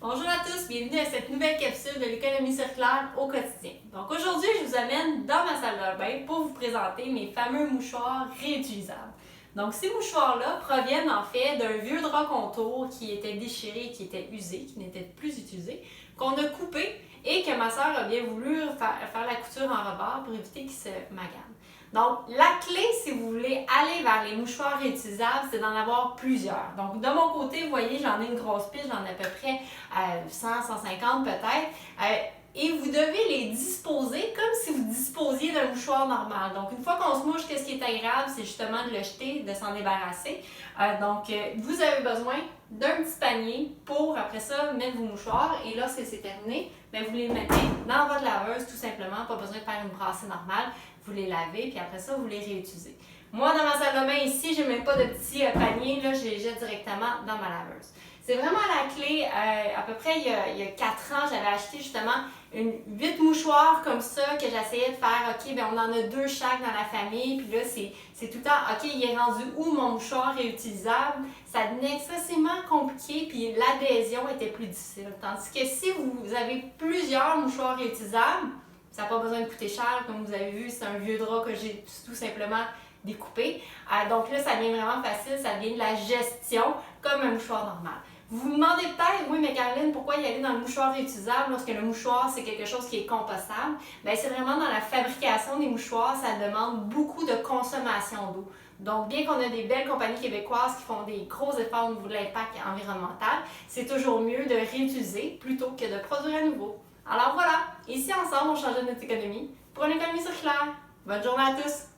Bonjour à tous, bienvenue à cette nouvelle capsule de l'économie circulaire au quotidien. Donc aujourd'hui, je vous amène dans ma salle de bain pour vous présenter mes fameux mouchoirs réutilisables. Donc ces mouchoirs-là proviennent en fait d'un vieux drap contour qui était déchiré, qui était usé, qui n'était plus utilisé, qu'on a coupé et que ma soeur a bien voulu faire la couture en rebord pour éviter qu'il se magane. Donc, la clé, si vous voulez aller vers les mouchoirs réutilisables, c'est d'en avoir plusieurs. Donc, de mon côté, vous voyez, j'en ai une grosse pile, j'en ai à peu près 100, 150 peut-être. Et vous devez les disposer comme si vous disposiez d'un mouchoir normal. Donc, une fois qu'on se mouche, qu'est-ce qui est agréable? C'est justement de le jeter, de s'en débarrasser. Vous avez besoin d'un petit panier pour, après ça, mettre vos mouchoirs. Et lorsque c'est terminé, bien, vous les mettez dans votre laveuse, tout simplement. Pas besoin de faire une brassée normale. Vous les lavez, puis après ça, vous les réutilisez. Moi, dans ma salle de bain ici, je n'ai même pas de petit panier. Là, je les jette directement dans ma laveuse. C'est vraiment la clé. À peu près, il y a 4 ans, j'avais acheté justement 8 mouchoirs comme ça que j'essayais de faire. OK, bien, on en a 2 chaque dans la famille. Puis là, c'est tout le temps, OK, il est rendu où mon mouchoir réutilisable? Ça devenait excessivement compliqué, puis l'adhésion était plus difficile. Tandis que si vous avez plusieurs mouchoirs réutilisables, ça n'a pas besoin de coûter cher. Comme vous avez vu, c'est un vieux drap que j'ai tout simplement découpé. Donc là, ça devient vraiment facile. Ça devient de la gestion comme un mouchoir normal. Vous vous demandez peut-être, oui, mais Caroline, pourquoi y aller dans le mouchoir réutilisable lorsque le mouchoir, c'est quelque chose qui est compostable? Bien, c'est vraiment dans la fabrication des mouchoirs, ça demande beaucoup de consommation d'eau. Donc, bien qu'on ait des belles compagnies québécoises qui font des gros efforts au niveau de l'impact environnemental, c'est toujours mieux de réutiliser plutôt que de produire à nouveau. Alors voilà, ici ensemble, on change notre économie pour une économie circulaire. Bonne journée à tous!